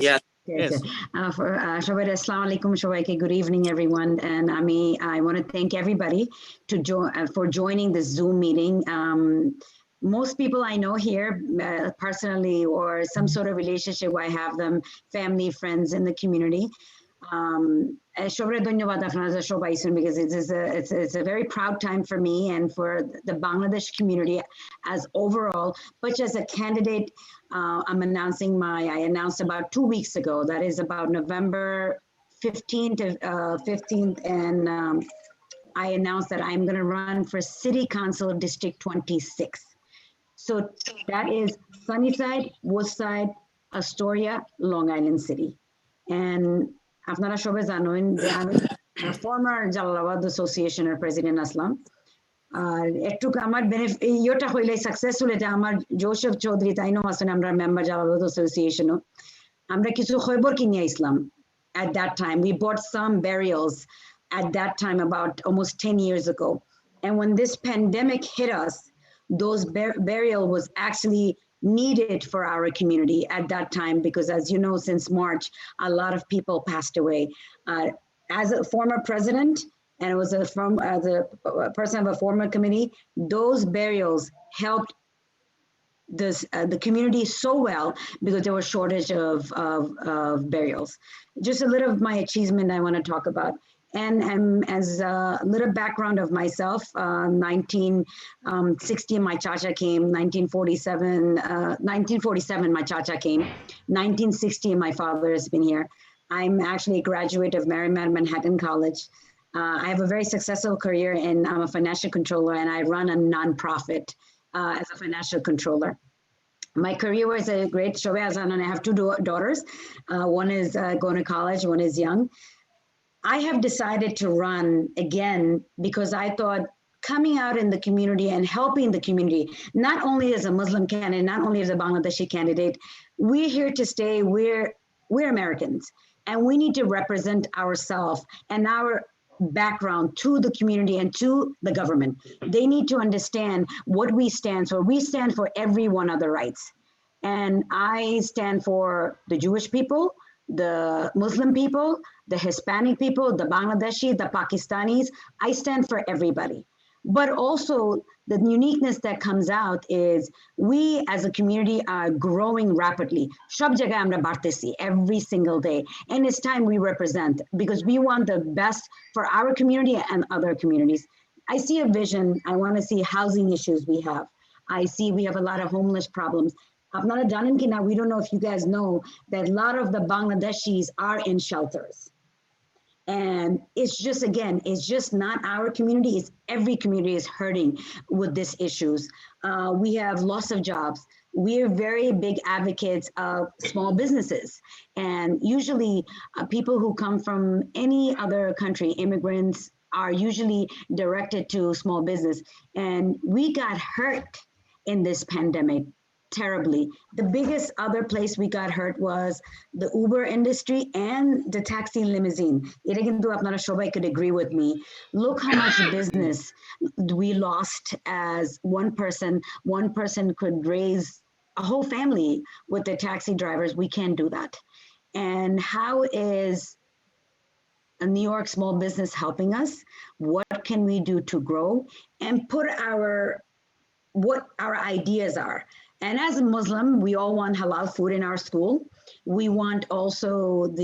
Yes. Yes. Assalamu alaikum, good evening, everyone. And I want to thank everybody for joining this Zoom meeting. Most people I know here personally or some sort of relationship, I have them, family, friends in the community. Because it's a very proud time for me and for the Bangladesh community as overall, but as a candidate, I announced about 2 weeks ago, that is about November 15th, and I announced that I'm going to run for City Council of District 26. So that is Sunnyside, Woodside, Astoria, Long Island City. And আপনারা সবাই জানেন যে আমি former Jalalabad অ্যাসোসিয়েশনের president আসলাম আর একটু আমার ইয়েটা হইলে সাকসেসফুল এটা আমার জোসেফ চৌধুরী তাইনো আছেন আমরা মেম্বার জালালাবাদ অ্যাসোসিয়েশনও আমরা কিছু খবর কিনে আইছিলাম at that time. We bought some burials at that time about almost 10 years ago. And when this pandemic hit us, those burial was actually needed for our community at that time, because as you know, since March, a lot of people passed away. As a former president, and it was as a person of a former committee, those burials helped the community so well because there was shortage of burials. Just a little of my achievement I want to talk about. And as a little background of myself, 1960 my chacha came, 1947 my chacha came, 1960 my father has been here. I'm actually a graduate of Marymount Manhattan College. I have a very successful career and I'm a financial controller and I run a nonprofit as a financial controller. My career was a great show, and I have two daughters. One is going to college, one is young. I have decided to run again because I thought coming out in the community and helping the community, not only as a Muslim candidate, not only as a Bangladeshi candidate, we're here to stay, we're Americans, and we need to represent ourselves and our background to the community and to the government. They need to understand what we stand for. We stand for every one of the rights. And I stand for the Jewish people, the Muslim people, the Hispanic people, the Bangladeshi, the Pakistanis. I stand for everybody. But also the uniqueness that comes out is we as a community are growing rapidly. Sab jagay amra bartesi every single day. And it's time we represent because we want the best for our community and other communities. I see a vision. I want to see housing issues we have. I see we have a lot of homeless problems. We don't know if you guys know that a lot of the Bangladeshis are in shelters. And it's just, again, it's just not our community, it's every community is hurting with these issues. We have loss of jobs. We're very big advocates of small businesses. And usually people who come from any other country, immigrants, are usually directed to small business. And we got hurt in this pandemic terribly. The biggest other place we got hurt was the Uber industry and the taxi limousine. Eta kintu apnara shobai could agree with me. Look how much business we lost as one person could raise a whole family with the taxi drivers. We can't do that. And how is a New York small business helping us? What can we do to grow and put what our ideas are? And as a Muslim, we all want halal food in our school. We want also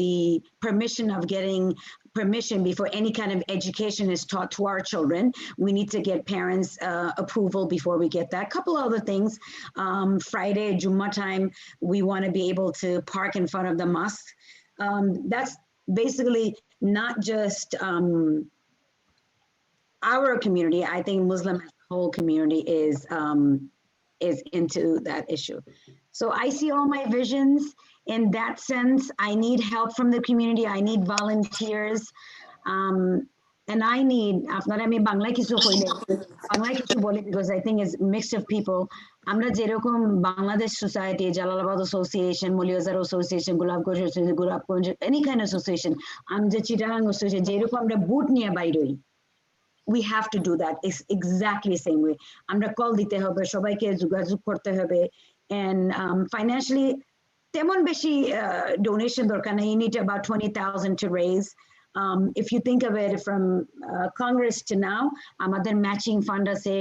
the permission of getting permission before any kind of education is taught to our children. We need to get parents' approval before we get that. A couple other things. Friday, Jummah time, we want to be able to park in front of the mosque. That's basically not just our community. I think Muslim whole community is into that issue. So I see all my visions in that sense. I need help from the community. I need volunteers. And I need, because I think it's mixed of people. আমরা যেরকম Bangladesh society, Jalalabad association, মলিয়াজার association, Golapganj, any kind of association, আমরা Chittagong association, যেরকম আমরা বুট নিয়ে বাইরই, we have to do that. It's exactly the same way. আমরা call দিতে হবে, সবাইকে যোগাযোগ করতে হবে, and financially তেমন বেশি donation দরকার নেই. You need about 20,000 to raise. If you think of it from Congress to now, আমাদের matching fund আছে.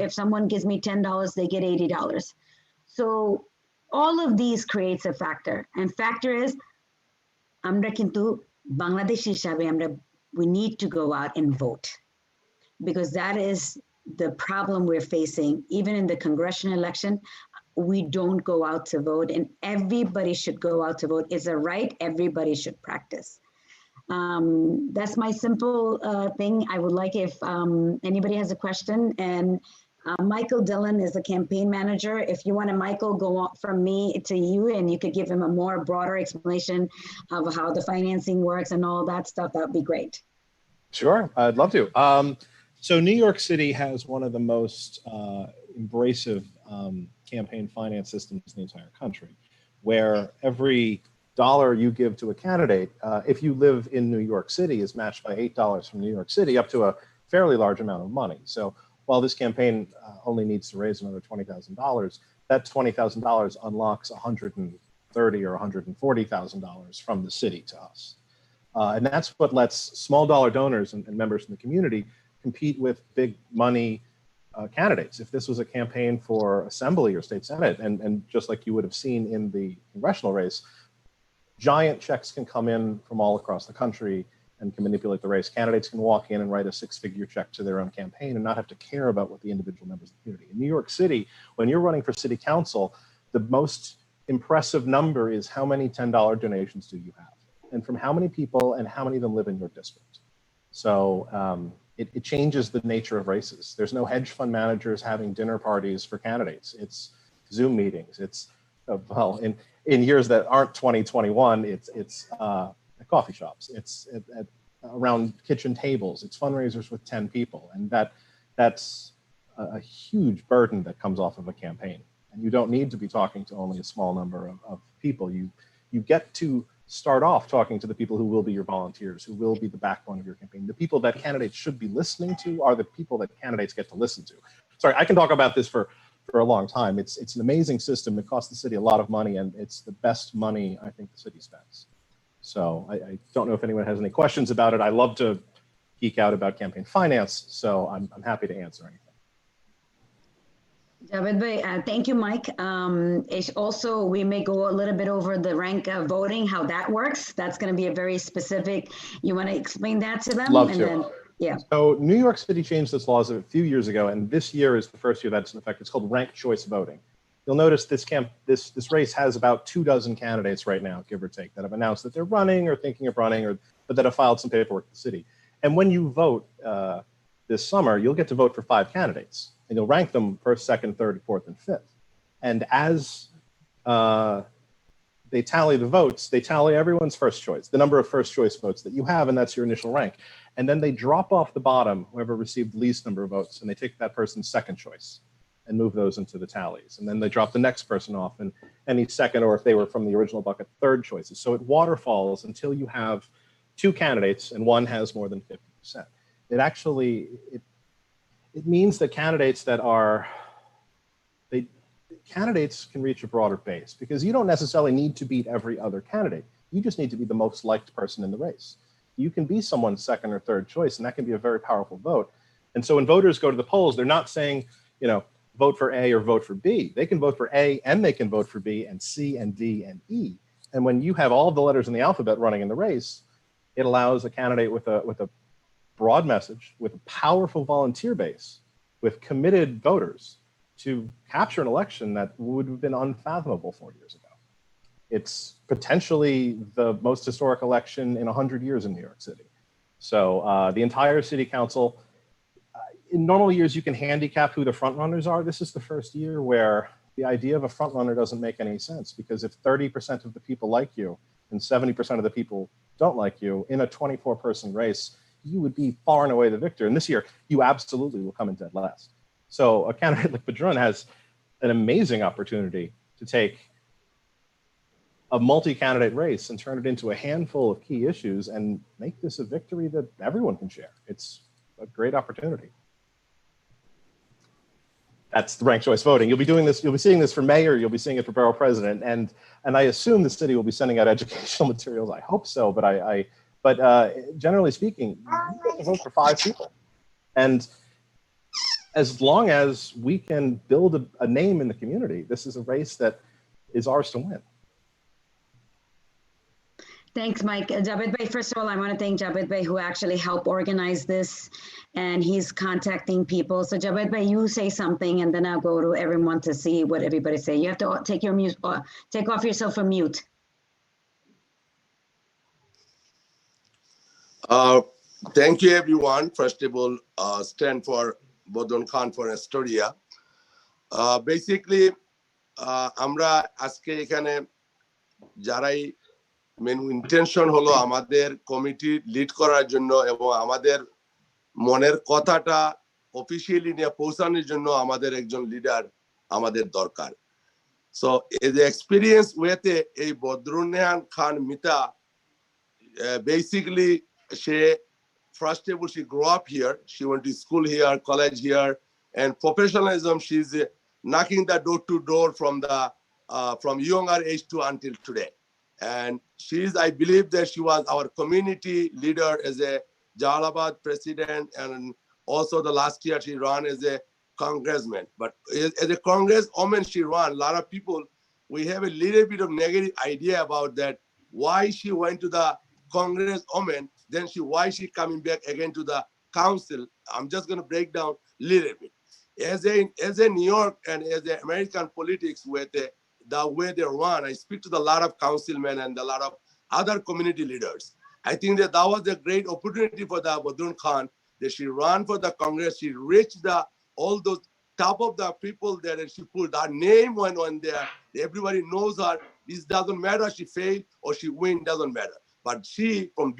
If someone gives me $10, they get $80. So all of these creates a factor. And factor is, আমরা কিন্তু বাংলাদেশ হিসাবে we need to go out and vote, because that is the problem we're facing. Even in the congressional election, we don't go out to vote, and everybody should go out to vote. It's a right everybody should practice. That's my simple thing. I would like if anybody has a question. And Michael Dillon is the campaign manager. If you want to, Michael, go on from me to you, and you could give him a more broader explanation of how the financing works and all that stuff, that would be great. Sure, I'd love to. So New York City has one of the most embracive campaign finance systems in the entire country, where every dollar you give to a candidate, if you live in New York City, is matched by $8 from New York City up to a fairly large amount of money. So while this campaign only needs to raise another $20,000, that $20,000 unlocks $130,000 or $140,000 from the city to us. And that's what lets small dollar donors and members in the community compete with big money candidates. If this was a campaign for assembly or state senate, and just like you would have seen in the congressional race, giant checks can come in from all across the country and can manipulate the race. Candidates can walk in and write a six-figure check to their own campaign and not have to care about what the individual members of the community. In New York City, when you're running for city council, the most impressive number is how many $10 donations do you have, and from how many people, and how many of them live in your district. So it changes the nature of races. There's no hedge fund managers having dinner parties for candidates. It's Zoom meetings. It's, well, in years that aren't 2021, it's at coffee shops. It's around kitchen tables. It's fundraisers with 10 people. And that's a huge burden that comes off of a campaign. And you don't need to be talking to only a small number of people. You get to start off talking to the people who will be your volunteers, who will be the backbone of your campaign. The people that candidates should be listening to are the people that candidates get to listen to. Sorry, I can talk about this for a long time. It's an amazing system. It costs the city a lot of money, and it's the best money I think the city spends. So I don't know if anyone has any questions about it. I love to geek out about campaign finance, so I'm happy to answer anything. Javed bhai, thank you, Mike. Also, we may go a little bit over the rank of voting, how that works. That's going to be a very specific. You want to explain that to them? Love to. Then, yeah. So New York City changed its laws a few years ago, and this year is the first year that's in effect. It's called ranked choice voting. You'll notice this race has about 24 candidates right now, give or take, that have announced that they're running or thinking of running, but that have filed some paperwork to the city. And when you vote this summer, you'll get to vote for 5 candidates, and you'll rank them first, second, third, fourth, and fifth. And as they tally the votes, they tally everyone's first choice, the number of first choice votes that you have, and that's your initial rank. And then they drop off the bottom, whoever received the least number of votes, and they take that person's second choice and move those into the tallies. And then they drop the next person off, and any second, or if they were from the original bucket, third choices. So it waterfalls until you have 2 candidates and one has more than 50%. It actually, it means that candidates candidates can reach a broader base, because you don't necessarily need to beat every other candidate. You just need to be the most liked person in the race. You can be someone's second or third choice, and that can be a very powerful vote. And so when voters go to the polls, they're not saying, vote for A or vote for B. They can vote for A, and they can vote for B and C and D and E. And when you have all of the letters in the alphabet running in the race, it allows a candidate with a broad message, with a powerful volunteer base, with committed voters, to capture an election that would have been unfathomable 4 years ago. It's potentially the most historic election in 100 years in New York City. So the entire city council, in normal years, you can handicap who the front runners are. This is the first year where the idea of a front runner doesn't make any sense, because if 30% of the people like you and 70% of the people don't like you in a 24-person race, you would be far and away the victor. And this year, you absolutely will come in dead last. So a candidate like Badrun has an amazing opportunity to take a multi-candidate race and turn it into a handful of key issues and make this a victory that everyone can share. It's a great opportunity. That's the ranked choice voting. You'll be doing this. You'll be seeing this for mayor. You'll be seeing it for borough president, and I assume the city will be sending out educational materials. I hope so, but generally speaking, you get to vote for 5 people, and as long as we can build a name in the community, this is a race that is ours to win. Thanks, Mike. Javed Bhai, first of all, I want to thank Javed Bhai who actually helped organize this, and he's contacting people. So Javed Bhai, you say something and then I'll go to everyone to see what everybody say. You have to take your mute, take off yourself from mute. Thank you, everyone. First of all, stand for Bodron Khan for Astoria. Basically, আমরা আজকে এখানে যারাই main intention হলো আমাদের committee lead করার জন্য এবং আমাদের মনের কথাটা অফিসিয়ালি নিয়ে পৌঁছানোর জন্য আমাদের একজন লিডার আমাদের দরকার। সো এই যে এক্সপেরিয়েন্স ওয়েতে এই বদরুন খান Mita basically she first of all she grew up here, she went to school here, college here, and professionalism she's knocking the door to door from younger age to until today. And I believe that she was our community leader as a Jalalabad president, and also the last year she ran as a congressman. But as a congresswoman she ran, a lot of people, we have a little bit of negative idea about that, why she went to the congresswoman, then why she coming back again to the council. I'm just going to break down a little bit. As a New York and as a American politics with the way they run, I speak to a lot of councilmen and a lot of other community leaders. I think that was a great opportunity for the Bodrun Khan, that she ran for the Congress. She reached all those top of the people there, and she put her name on there. Everybody knows her. This doesn't matter, she failed or she win, doesn't matter. But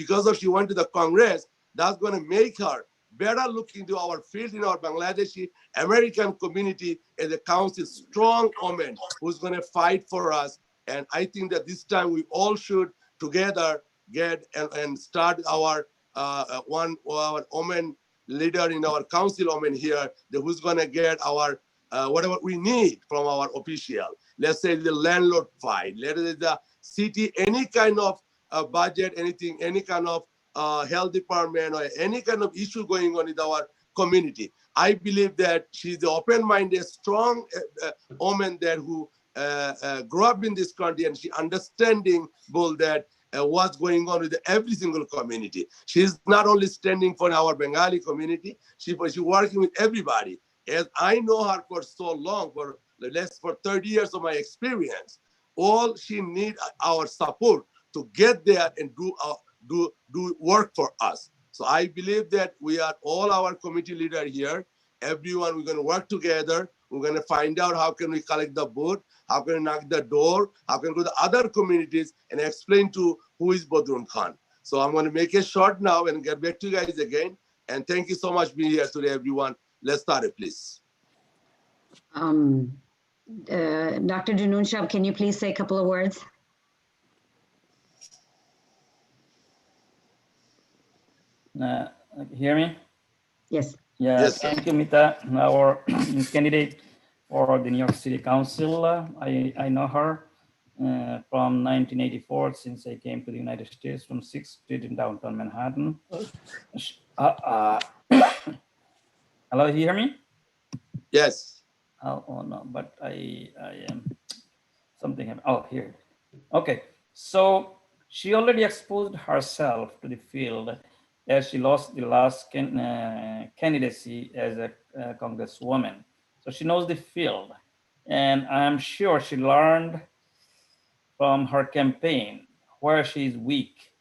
because she went to the Congress, that's going to make her better looking to our field in our Bangladeshi American community as a council, strong woman who's going to fight for us. And I think that this time we all should together get and start our our woman leader in our council woman here, who's going to get our whatever we need from our official. Let's say the landlord fight, let's say the city, any kind of budget, anything, any kind of health department or any kind of issue going on in our community. I believe that she's the open-minded, strong woman there who grew up in this country, and she understanding that what's going on with every single community. She's not only standing for our Bengali community, she's working with everybody. As I know her for so long, for 30 years of my experience, all she needs our support to get there and do work for us. So I believe that we are all our committee leader here. Everyone, we're going to work together. We're going to find out how can we collect the vote, how can we knock the door, how can we go to other communities and explain to who is Bodrun Khan. So I'm going to make it short now and get back to you guys again. And thank you so much for being here today, everyone. Let's start it, please. Dr. Junoon Shab, can you please say a couple of words? Hear me? Yes. Yeah, Yes, thank you, Mita, our candidate for the New York City Council. I know her from 1984, since I came to the United States from 6th Street in downtown Manhattan. Hello, you hear me? Yes. Oh no, but I am, something happened. Oh, here. Okay, so she already exposed herself to the field as she lost the last candidacy as a congresswoman. So she knows the field, and I'm sure she learned from her campaign where she is weak.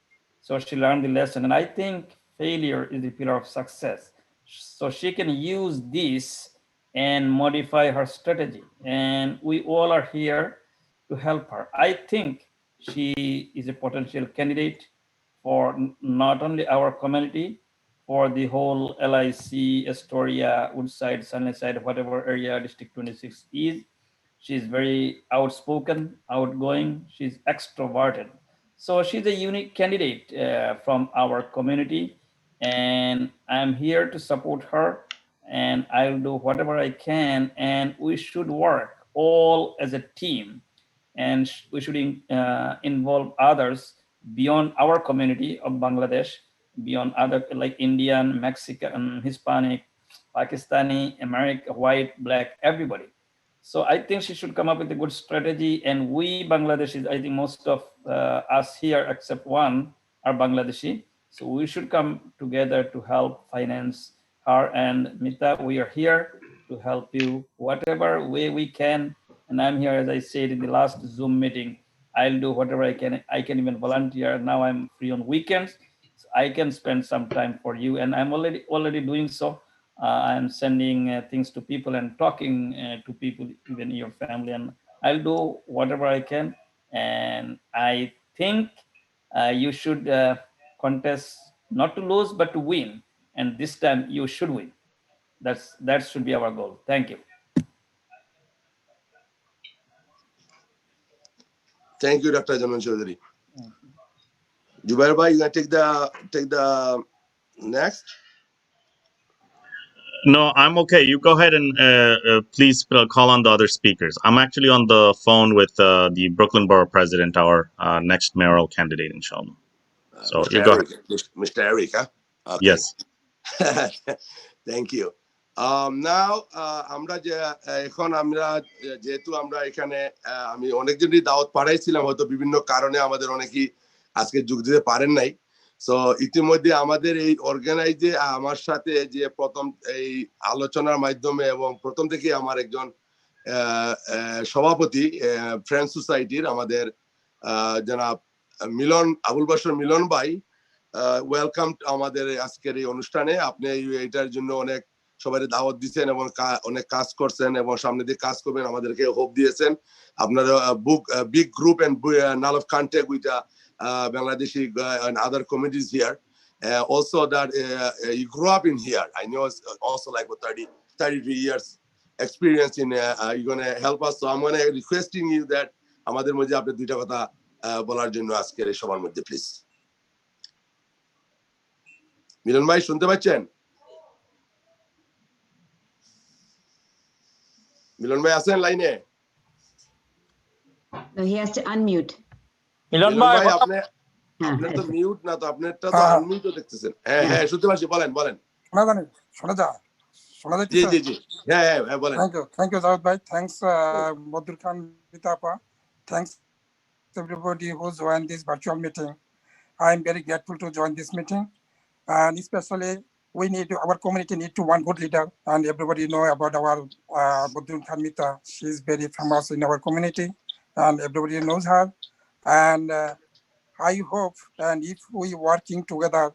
So she learned the lesson, and I think failure is the pillar of success. So she can use this and modify her strategy, and we all are here to help her. I think she is a potential candidate for not only our community, for the whole LIC, Astoria, Woodside, Sunnyside, whatever area District 26 is. She's very outspoken, outgoing, she's extroverted. So she's a unique candidate from our community, and I'm here to support her and I'll do whatever I can. And we should work all as a team, and we should involve others beyond our community of Bangladesh, beyond other like Indian, Mexican, Hispanic, Pakistani, American, white, black, everybody. So I think she should come up with a good strategy. And we Bangladeshis, I think most of us here, except one, are Bangladeshi. So we should come together to help finance her. And Mita, we are here to help you whatever way we can. And I'm here, as I said in the last Zoom meeting, I'll do whatever I can. I can even volunteer. Now I'm free on weekends. So I can spend some time for you. And I'm already doing so. I'm sending things to people and talking to people, even your family, and I'll do whatever I can. And I think you should contest not to lose, but to win. And this time you should win. That should be our goal. Thank you. Thank you, Dr. Jaman Chaudhary. Jubair bhai, you gonna take the next? No, I'm okay. You go ahead and please call on the other speakers. I'm actually on the phone with the Brooklyn Borough President, our next mayoral candidate, inshallah. So Mr. you go Eric, ahead. Mr. Eric, huh? Okay. Yes. Thank you. Now আমরা যে এখন আমরা যেহেতু আমরা এখানে আমি অনেকজনই দাওয়াত পাঠাইছিলাম, হয়তো বিভিন্ন কারণে আমাদের অনেকেই আজকে যোগ দিতে পারেন নাই। সো ইতিমধ্যে আমাদের এই অর্গানাইজে আমার সাথে যে প্রথম এই আলোচনার মাধ্যমে এবং প্রথম থেকে আমার একজন সভাপতি ফ্রেন্ড সোসাইটির আমাদের জনাব মিলন আবুল বাশর মিলন ভাই, ওয়েলকাম আমাদের আজকের এই অনুষ্ঠানে। আপনি এটার জন্য অনেক সবাই দাওয়াত দিয়েছেন এবং অনেক কাজ করছেন এবং সামনে দিয়ে কাজ করবেন, আমাদেরকে হোপ দিয়েছেন। আপনার big group and lot of contact with Bangladeshi and other communities here. Also that you grew up in here. I know it's also like 33 years experience in you're going to help us. So I'm going to requesting you that আমাদের মধ্যে আপনি দুইটা কথা বলার জন্য আজকের এই সবার মধ্যে প্লিজ। মিলন ভাই শুনতে পাচ্ছেন? মিলন ভাই আছেন লাইনে? No, he has to unmute. মিলন ভাই আপনার তো মিউট না, তো আপনারটা তো আনমিউট দেখতেছেন। হ্যাঁ হ্যাঁ শুনতে পাচ্ছি, বলেন বলেন। শোনা যায়? জি জি জি, হ্যাঁ হ্যাঁ বলেন। Thank you Zawad bhai, thanks Badr Khan Mitapa, thanks everybody who joined this virtual meeting. I am very grateful to join this meeting, and especially our community need to one good leader, and everybody know about our Badr Khan Mita. She is very famous in our community and everybody knows her, and I hope, and if we working together,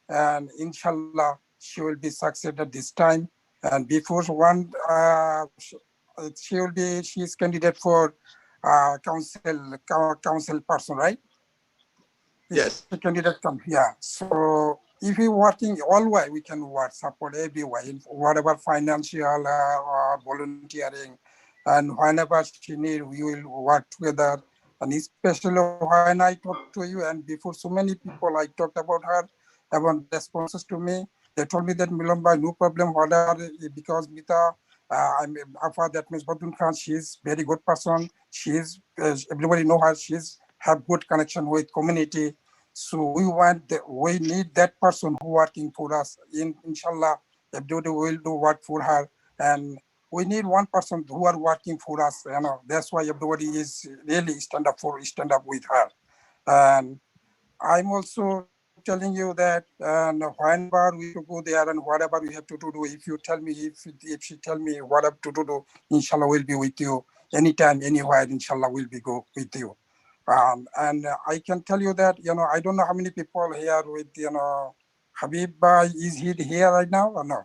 and inshallah she will be succeeded this time. And before one, she is candidate for council person, right? Yes. The candidate come, yeah. So if we working all way, we can work support everywhere, in whatever financial or volunteering, and whenever she need, we will work together. And especially when I talk to you, and before so many people, I talked about her, about responses to me. They told me that Milan bhai, no problem, whatever, because Mita, I'm after that Ms. Badun Khan, she is very good person. She is, everybody know her. She's have good connection with community. So we need that person who working for us. Inshallah, everybody will do work for her, and we need one person who are working for us. You know, that's why everybody is really stand up with her. And I'm also telling you that whenever we go there and whatever we have to do, if you tell me, if she tell me what I have to do, inshallah we'll be with you anytime, anywhere. Inshallah we'll be go with you. And I can tell you that, you know, I don't know how many people here with, you know, Habib bhai, is he here right now or no?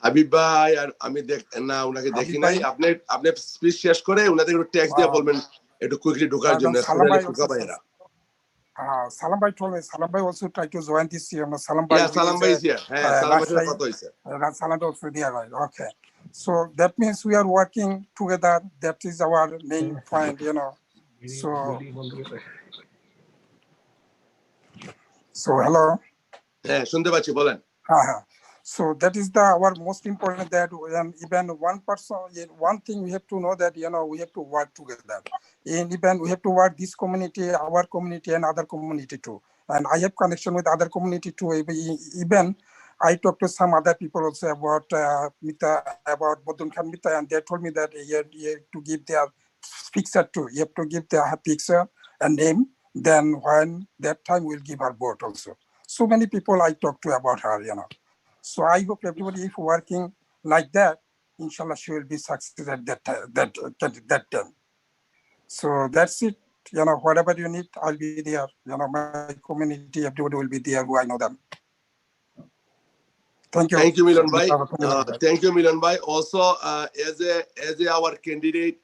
Habib ভাই আর আমি না ওনাকে দেখি নাই। আপনি speech শেষ করে ওনাদের একটু ট্যাক্স দিয়ে বলবেন একটু কুইকলি ঢোকার জন্য। Salam bhai told me, Salam bhai also tried to join this year. Salam bhai, yeah, Salam bhai is here. Salam bhai কথা হইছে। Salam bhai also there, right? Okay. So that means we are working together. That is our main point, you know. So hello. হ্যাঁ শুনতে পাচ্ছি, বলেন। So that is our most important, that when even one person, one thing we have to know, that we have to work together. And even we have to work this community, our community, and other community too. And I have connection with other community too. Even I talked to some other people also about Mita, about Bodun Khan Mita, and they told me that you have to give their picture too. You have to give their picture and name. Then when that time we'll give her vote also. So many people I talked to about her, So I hope everybody, if working like that, inshallah, she will be success at that time. So that's it. Whatever you need, I'll be there. My community, everybody will be there who I know them. Thank you. Thank you, Milan Bhai. Thank you, Milan Bhai. Also, as our candidate,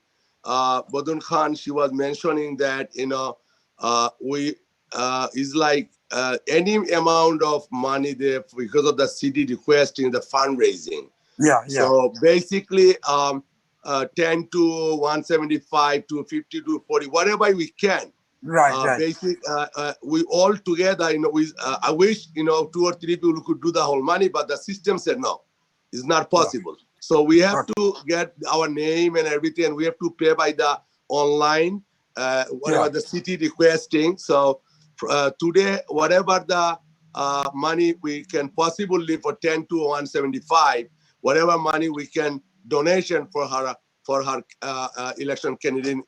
Bodun Khan, she was mentioning that, we is like any amount of money there because of the city requesting the fundraising. Yeah. So basically, 10 to 175 to 50 to 40, whatever we can. Right. We all together, I wish, 2 or 3 people could do the whole money, but the system said no, it's not possible. So we have to get our name and everything, and we have to pay by the online, whatever the city requesting. So today, whatever the money we can possibly for 10 to 175, whatever money we can donation for her election candidate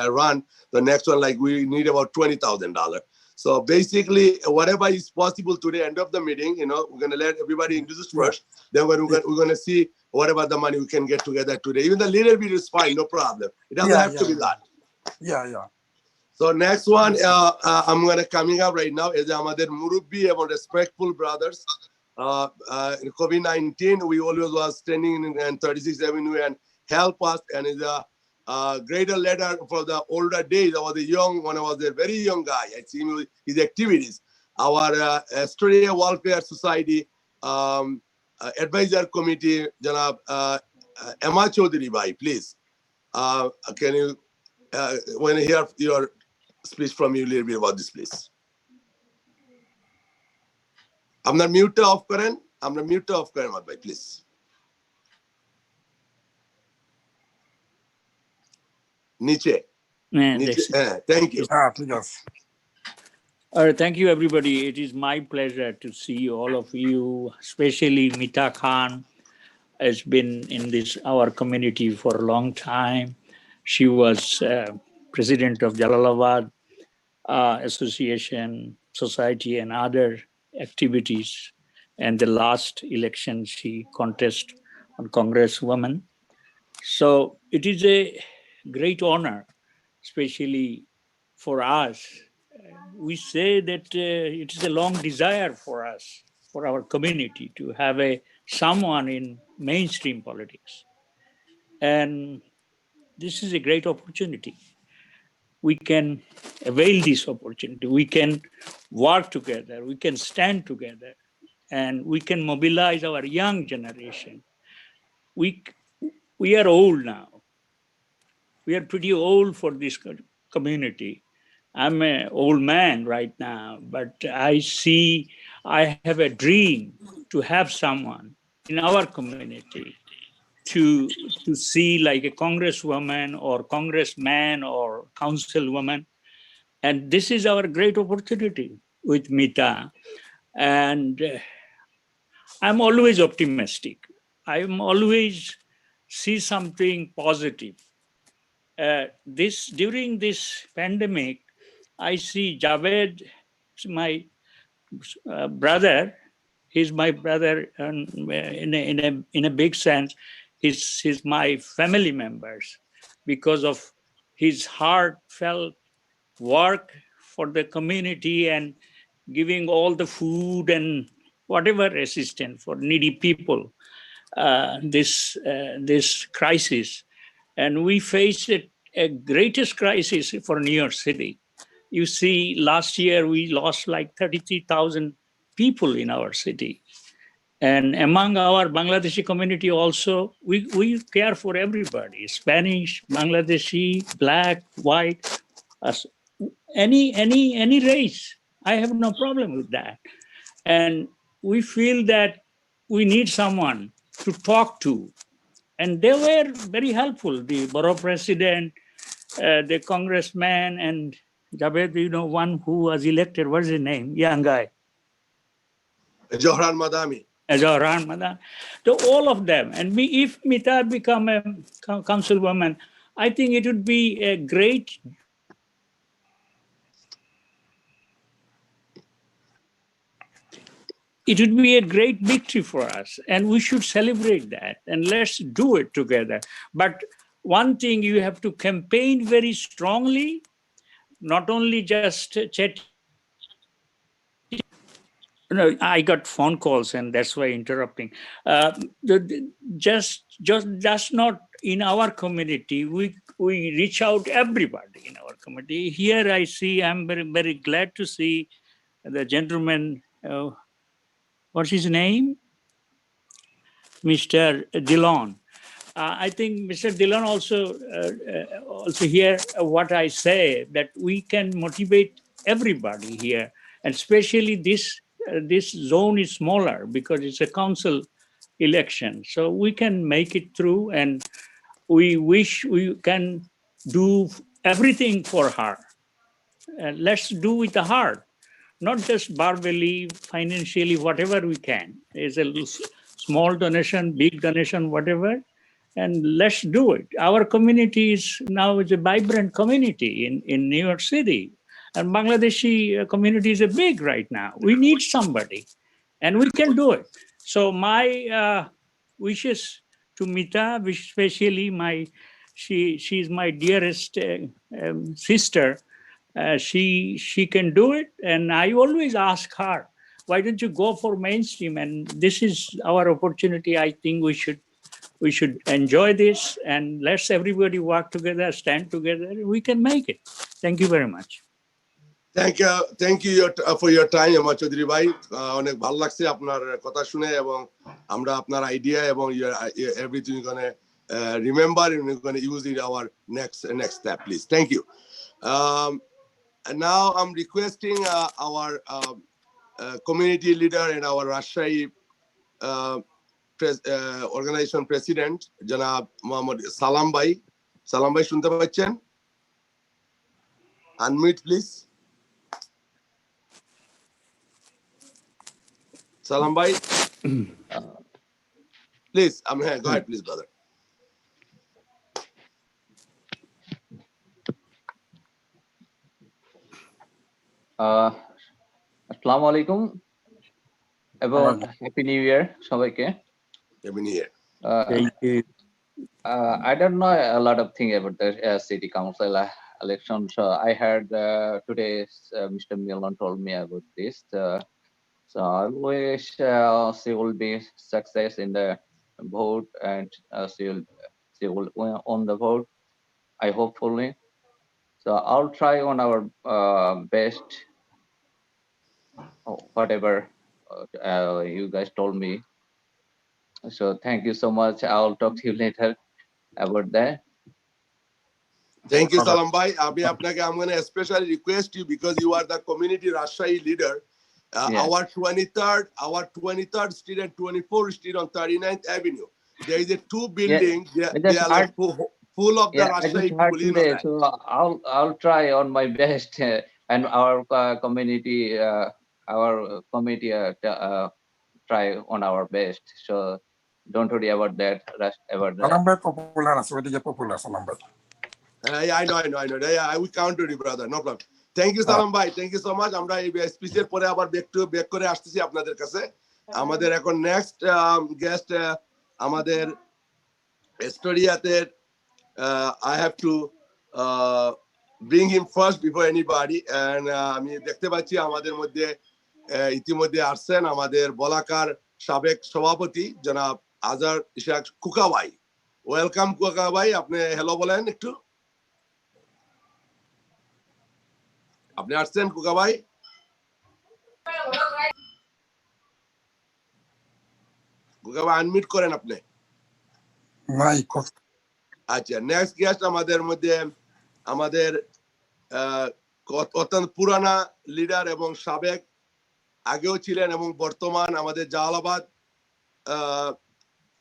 run, the next one, like we need about $20,000. So basically, whatever is possible today, end of the meeting, we're going to let everybody introduce first. Then we're going to see whatever the money we can get together today. Even the little bit is fine, no problem. It doesn't have to be that. Yeah. So next one, I'm going to coming up right now is Amader Murubbi, about respectful brothers. In COVID-19, we always was standing in 36th Avenue and help us, and is a greater letter for the older days. I was a young, when I was a very young guy, I see his activities. Our Australia Welfare Society Advisor Committee, Janab Emma Chaudhary Bhai, please. Can you, when you hear your speech from you a little bit about this, please. I'm not mute off, Karan. Bhai, please. Niche. Thank you. Yes. Thank you, everybody. It is my pleasure to see all of you, especially Mita Khan has been in our community for a long time. She was president of Jalalabad Association, Society, and other activities. And the last election, she contested on Congresswoman. So it is a great honor, especially for us. We say that it is a long desire for us, for our community, to have someone in mainstream politics. And this is a great opportunity. We can avail this opportunity. We can work together. We can stand together. And we can mobilize our young generation. We are old now. We are pretty old for this community. I'm an old man right now, but I have a dream to have someone in our community to see like a congresswoman or congressman or councilwoman. And this is our great opportunity with Mita. And I'm always optimistic. I'm always see something positive. During this pandemic, I see Javed, my brother. He's my brother in a big sense. He's my family members because of his heartfelt work for the community and giving all the food and whatever assistance for needy people. This crisis, and we faced a greatest crisis for New York City. You see, last year we lost like 33,000 people in our city. And among our Bangladeshi community also, we care for everybody, Spanish, Bangladeshi, black, white, any race. I have no problem with that. And we feel that we need someone to talk to. And they were very helpful. The borough president, the congressman, and Javed, one who was elected, what's his name? Young guy. Johran Madami. Zohran Madan. So all of them. And if Mita become a councilwoman, I think it would be a great victory for us, and we should celebrate that, and let's do it together. But one thing, you have to campaign very strongly, not only just chat. No, I got phone calls, and that's why interrupting. Just not in our community. We reach out everybody in our community. Here I see, I'm very, very glad to see the gentleman, what's his name? Mr. Dillon. I think Mr. Dillon also hear what I say, that we can motivate everybody here, and especially this zone is smaller because it's a council election. So we can make it through, and we wish we can do everything for her. Let's do with the heart, not just verbally, financially, whatever we can. It's a small donation, big donation, whatever, and let's do it. Our community is now a vibrant community in New York City, and Bangladeshi community is big right now. We need somebody, and we can do it. So my wishes to Mita, especially she's my dearest sister. She can do it, and I always ask her, why don't you go for mainstream? And this is our opportunity. I think we should enjoy this, and let's everybody work together, stand together. We can make it. Thank you very much. Thank you for your time, আমার চৌধুরী ভাই। অনেক ভালো লাগছে আপনার কথা শুনে, এবং আমরা আপনার আইডিয়া এবং everything you're going to remember, and we're going to use it our next step, please. Thank you. And now I'm requesting our community leader and our Rajshahi organization president, Janab Mohammad Salam Bhai. Salam Bhai, শুনতে পাচ্ছেন? Unmute, please. Salam Bhai. Please, I'm here. Go ahead, please, brother. Assalamu alaikum. Happy New Year, সবাইকে. Happy New Year. Thank you. I don't know a lot of things about the city council election. So I heard today Mr. Milan told me about this. So I wish she will be success in the vote, and she will win on the vote. I hopefully. So I'll try on our best, whatever you guys told me. So thank you so much. I'll talk to you later about that. Thank you, Salam Bhai. I'm going to especially request you, because you are the community Rajshahi leader. Yeah. Our 23rd Street and 24th Street on 39th Avenue. There is a two buildings. They are like full of the Rajshahi people. You know that. So I'll try on my best, and our community try on our best. So don't worry about that. সালাম ভাই popular আছে, ওইদিকে popular সালাম ভাই। I know. Yeah, I will count on you, brother. No problem. Thank you, Salam Bhai. Thank you so much. আমরা এই স্পিচের পরে আবার ব্যাক করে আসতেছি আপনাদের কাছে। আমাদের এখন নেক্সট গেস্ট আমাদের এস্টোরিয়াতে, I have to bring him first before anybody, and আমি দেখতে পাচ্ছি আমাদের মধ্যে ইতিমধ্যে আসছেন আমাদের বলাকার সাবেক সভাপতি জনাব আজহার ইশাক কুকা ভাই। ওয়েলকাম কুকা ভাই, আপনি হ্যালো বলেন একটু। আপনি আসছেন কুকা ভাই? কুকা ভাই আনমিউট করেন আপনি। নাই আচ্ছা, নেক্সট গেস্ট আমাদের মধ্যে আমাদের অত্যন্ত পুরানা লিডার এবং সাবেক আগেও ছিলেন এবং বর্তমান আমাদের জালালাবাদ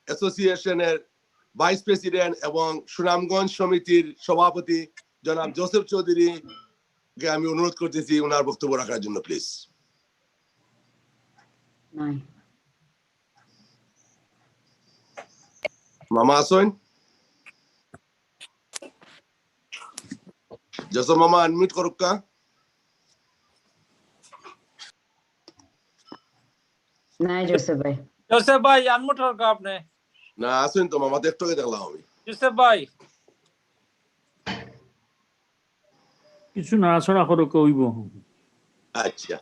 অ্যাসোসিয়েশনের ভাইস প্রেসিডেন্ট এবং সুনামগঞ্জ সমিতির সভাপতি জনাব জোসেফ চৌধুরীকে আমি অনুরোধ করতেছি ওনার বক্তব্য রাখার জন্য প্লিজ। মামা আসুন। জোসেফ মামা আনমিউট করুক কা। নাই জোসেফ ভাই। জোসেফ ভাই আনমিউট করুক আপনি। না আসুন তো মামা, দেখতে দেখলাম আমি। জোসেফ ভাই কিছু নাড়াচড়া করো কইব। আচ্ছা,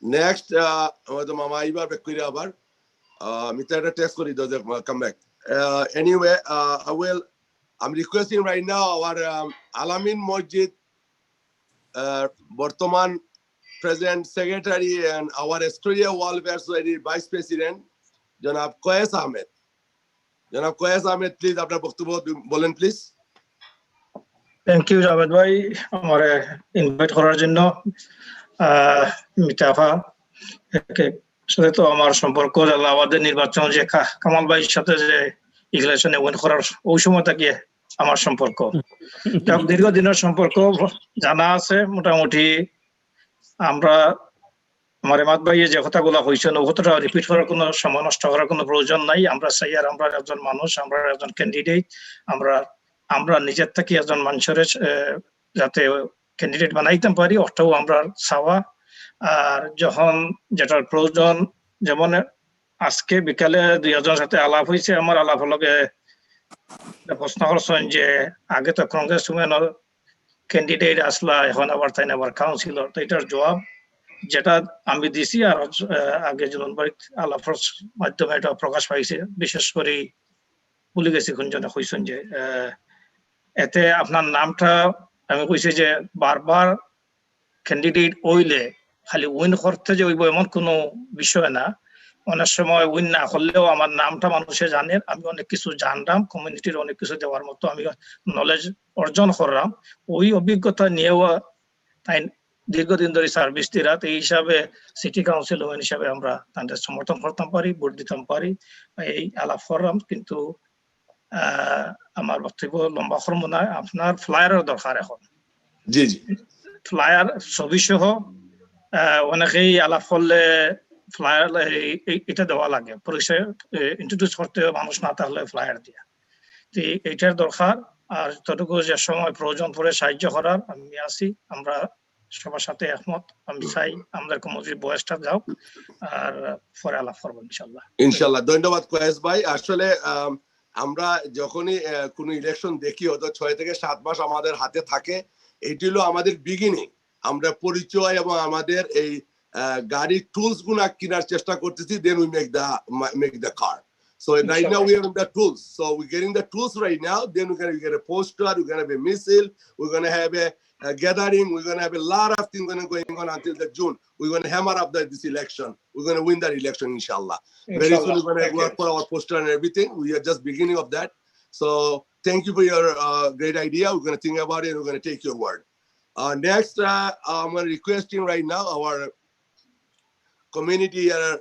নেক্সট আমাদের মামা এইবার ব্যাক করে আবার মিটারটা টেস্ট করি does it come back. Anyway, I'm requesting right now our Alamin Masjid Bortoman President Secretary and our Australia Welfare Society Vice President Janab Koyes Ahmed. Janab Koyes Ahmed, please আপনার বক্তব্য বলেন please. Thank you Javed ভাই আমারে invite করার জন্য। মিতাফা সাথে তো আমার সম্পর্ক আমাদের নির্বাচন যে কামাল ভাইয়ের সাথে যে ইলেকশনে উইন করার ওই সময় থেকে আমার সম্পর্ক দীর্ঘদিনের সম্পর্ক জানা আছে। মোটামুটি আমরা আমার এমাদ ভাইয়ে যে কথাগুলো হয়েছেন ও কথাটা রিপিট করার কোনো সময় নষ্ট করার কোনো প্রয়োজন নাই। আমরা চাই আর আমরা একজন মানুষ, আমরা একজন ক্যান্ডিডেট, আমরা নিজের থেকে একজন মানুষের যাতে ক্যান্ডিডেট বানাইতে পারি ওটাও আমরা চাওয়া। আর যখন যেটার প্রয়োজন, যেমন আজকে বিকালে 2জনের সাথে আলাপ হয়েছে, আমার আলাপ হলকে প্রশ্ন করছেন যে আগে তো কংগ্রেস উমেনের ক্যান্ডিডেট আসলা, এখন আবার তাই আবার কাউন্সিলর। তো এটার জবাব যেটা আমি দিছি আর আগে যেমন আলাপের মাধ্যমে এটা প্রকাশ পাইছে। বিশেষ করে ভুলে গেছি কোনজনে কইছেন যে এতে আপনার নামটা আমি কইছি যে বারবার ক্যান্ডিডেট হইলে খালি উইন করতে যে হইব এমন কোনো বিষয় না। অনেক সময় উইন না করলেও আমার নামটা মানুষে জানে, আমি অনেক কিছু জানলাম, কমিউনিটির অনেক কিছু দেওয়ার মতো আমি নলেজ অর্জন করলাম। ওই অভিজ্ঞতা নিয়েও তাই দীর্ঘদিন ধরে সার্ভিস দিরা, এই হিসাবে সিটি কাউন্সিল ওমেন হিসাবে আমরা তাদের সমর্থন করতাম পারি, ভোট দিতাম পারি, এই আলাপ করলাম। কিন্তু আমার বক্তব্য লম্বা করব না। আপনার ফ্লায়ারের দরকার এখন। জি জি, ফ্লায়ার ছবি সহ অনেকেই আলাপ করলে ফ্লায়ার এটা দেওয়া লাগে, পরিচয় ইন্ট্রোডিউস করতে মানুষ না থাকলে ফ্লায়ার দিয়া। তো এইটার দরকার। আর যতটুকু যে সময় প্রয়োজন পড়ে সাহায্য করার আমি আছি, আমরা সবার সাথে একমত। আমি চাই আমাদের কমিটির বয়সটা যাও আর পরে আলাপ করবো ইনশাল্লাহ। ইনশাল্লাহ, ধন্যবাদ কয়েস ভাই। আসলে আমরা যখনই কোনো ইলেকশন দেখি হয়তো 6 থেকে 7 মাস আমাদের হাতে থাকে। এটি হলো আমাদের বিগিনিং। আমরা পরিচয় এবং আমাদের এই গাড়ির টুলস গুলা কেনার চেষ্টা করতেছি, then we make the car. So right now we are in the tools. So we're getting the tools right now. Then we're gonna get a poster, we're gonna have a missile, we're gonna have a gathering, we're gonna have a lot of things going on until the June. We're gonna hammer up this election. We're gonna win that election, inshallah. Very soon we're gonna work for our poster and everything. We are just beginning of that. So thank you for your great idea. We're gonna think about it and we're gonna take your word. Next, I'm requesting right now our community are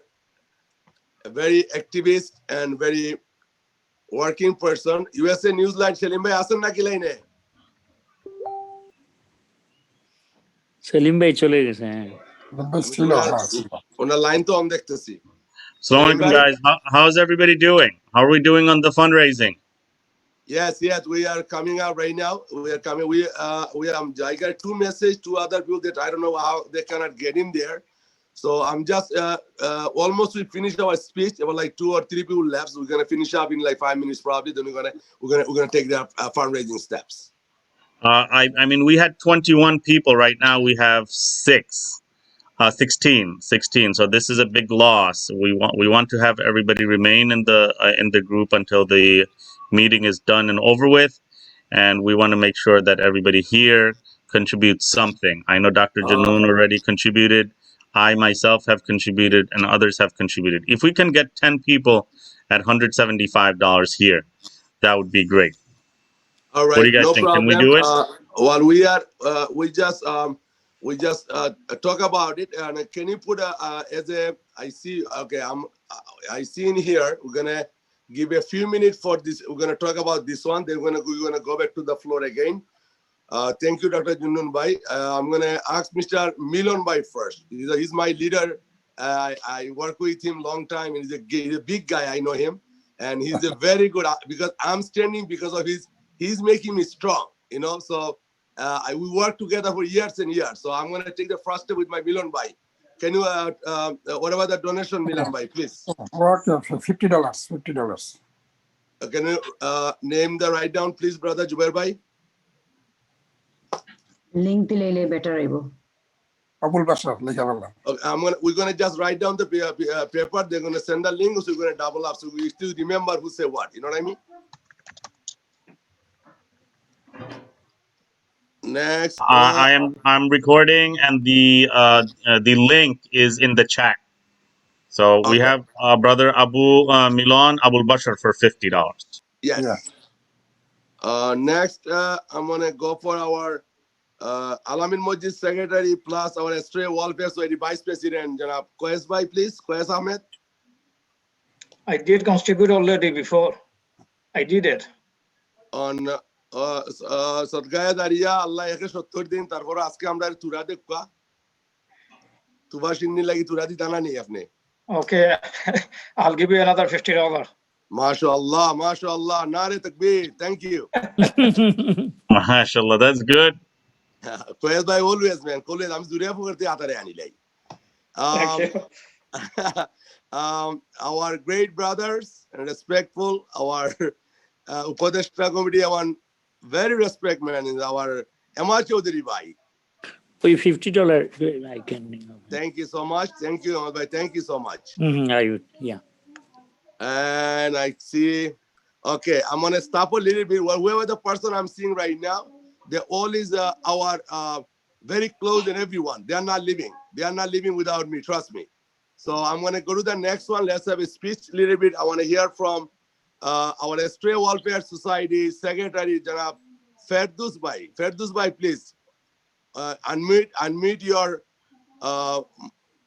a very activist and very working person. USA Newsline Selim bhai asan na ki line hai? Selim ভাই চলে গেছে। Ona line to am dekhtesi. Assalamu alaikum guys. How's everybody doing? How are we doing on the fundraising? Yes, we are coming out right now. We are coming. I got 2 messages to other people that I don't know how they cannot get in there. So I'm just almost we finished our speech. About like 2 or 3 people left. So we're gonna finish up in like 5 minutes probably. Then we're gonna take the fundraising steps. I mean, we had 21 people. Right now we have 16. So this is a big loss. We want to have everybody remain in the group until the meeting is done and over with, and we want to make sure that everybody here contributes something. I know Dr. Janoon already contributed. I myself have contributed, and others have contributed. If we can get 10 people at $175 here, that would be great. All right, what do you guys no think? problem. Can we do it? While we just we just talk about it. And can you put as a, I see, okay, I see in here, we're gonna give a few minutes for this. We're gonna talk about this one. Then we're gonna go back to the floor again. Thank you, Dr. Junun Bhai. I'm gonna ask Mr. Milon Bhai first. He's my leader. I work with him long time. He's a big guy. I know him, and he's a very good. Because I'm standing because of he's making me strong. You know, so we work together for years and years. So I'm gonna take the first step with my Milon Bhai. Can you what about the donation, Milon Bhai, please? Okay, $50. $50. Can you name the write down, please, brother Jubair Bhai? Link দিলে better হইব Abul Bashar, লেখা বললাম। Okay, we're gonna just write down the paper. They're gonna send the link, so we're gonna double up, so we still remember who say what. You know what I mean? Next, I'm recording, and the link is in the chat. So we okay. have brother Abu Milan Abul Bashar for $50. Yes. Yeah. Next, I'm gonna go for our Alamin Mojid secretary plus our Stray Welfare Society vice president, Janab Koes Bhai, please. Koes Ahmed. I did contribute already before. I did it. On Sadgaya Daria, Allah eke 70 din, tarpor aজকে আমরা তুরা দেখবা। তুবা শিন্নি লাগি তুরা দি টানা নেই আপনি। Okay, I'll give you another $50. MashaAllah, MashaAllah, Nare Takbir, thank you. MashaAllah, that's good. Koes Bhai always, man, always, I'm Duriya Pugarti Atare Ani Lai. Thank you. Our great brothers and respectful, our Upadeshta committee, one very respect man is our Emma Chaudhary Bhai. For $50, I can. Thank you so much. Thank you, Emma Bhai. Thank you so much. I would, yeah. And I see, okay, I'm gonna stop a little bit. Whoever the person I'm seeing right now, they all is our very close and everyone. They are not living. They are not living without me. Trust me. So I'm gonna go to the next one. Let's have a speech a little bit. I want to hear from our Stray Welfare Society Secretary, Janab Ferdous Bhai. Ferdous Bhai, please unmute your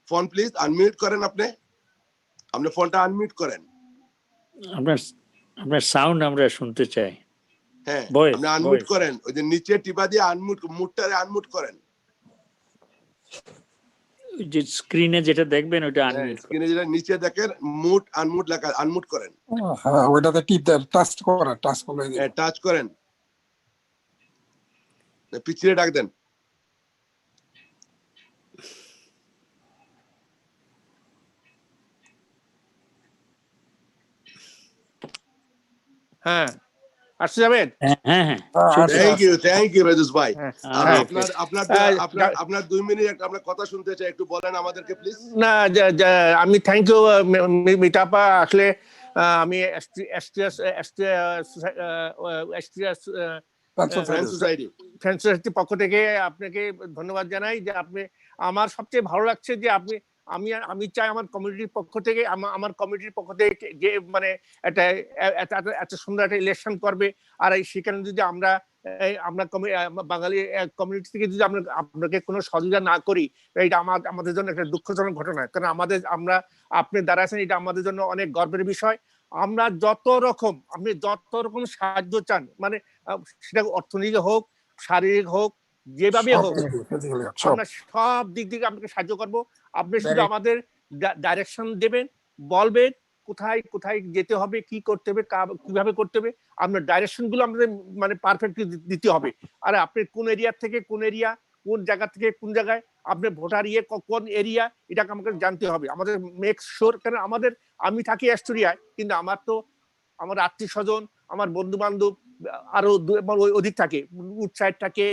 phone, please. Unmute করেন আপনি। আপনি ফোনটা unmute করেন। আপনার sound আমরা শুনতে চাই। হ্যাঁ, আপনি আনমিউট করেন, ওই যে নিচে টিপা দিয়ে আনমিউট, মুটটারে আনমিউট করেন। যে স্ক্রিনে যেটা দেখবেন ওটা আনমিউট, স্ক্রিনে যেটা নিচে দেখেন মুট আনমিউট লেখা, আনমিউট করেন। হ্যাঁ, ওইটাতে টিপ দেন, টাচ করেন, টাচ করলে হ্যাঁ, টাচ করেন, পিছিয়ে ডাক দেন। হ্যাঁ, আসতে যাবেন। থ্যাংক ইউ ফেরদৌস ভাই। আপনার 2 মিনিট আপনার কথা শুনতে চাই, একটু বলেন আমাদেরকে প্লিজ। না, আমি থ্যাংক ইউ মিতাপা। আসলে আমি ফ্রেন্ড সোসাইটির পক্ষ থেকে আপনাকে ধন্যবাদ জানাই যে আপনি, আমার সবচেয়ে ভালো লাগছে যে আপনি, আমি চাই আমার কমিউনিটির পক্ষ থেকে, আমার কমিউনিটির পক্ষ থেকে যে মানে এত সুন্দর একটা ইলেকশন করবে, আর সেখানে যদি আমরা বাঙালি কমিউনিটি থেকে যদি আপনাকে কোনো সহযোগিতা না করি, এটা আমাদের জন্য একটা দুঃখজনক ঘটনা। কারণ আপনি দ্বারা আছেন, এটা আমাদের জন্য অনেক গর্বের বিষয়। আমরা আপনি যত রকম সাহায্য চান, মানে সেটা অর্থনৈতিক হোক, শারীরিক হোক, যেভাবে হোক, আমরা সব দিক থেকে আপনাকে সাহায্য করবো। আপনি শুধু আমাদের ডাইরেকশন দেবেন, বলবেন কোথায় কোথায় যেতে হবে, কি করতে হবে, কিভাবে করতে হবে, আপনার ডাইরেকশন গুলো আমাদের মানে পারফেক্টলি দিতে হবে। আর আপনি কোন এরিয়া থেকে কোন এরিয়া, কোন জায়গা থেকে কোন জায়গায় আপনি ভোটার কোন এরিয়া, এটাকে আমাকে জানতে হবে। আমাদের মেক শিওর, কারণ আমি থাকি অ্যাস্টোরিয়ায়, কিন্তু আমার আত্মীয় স্বজন, আমার বন্ধু বান্ধব আরো অধিক থাকে, উড সাইড থাকে,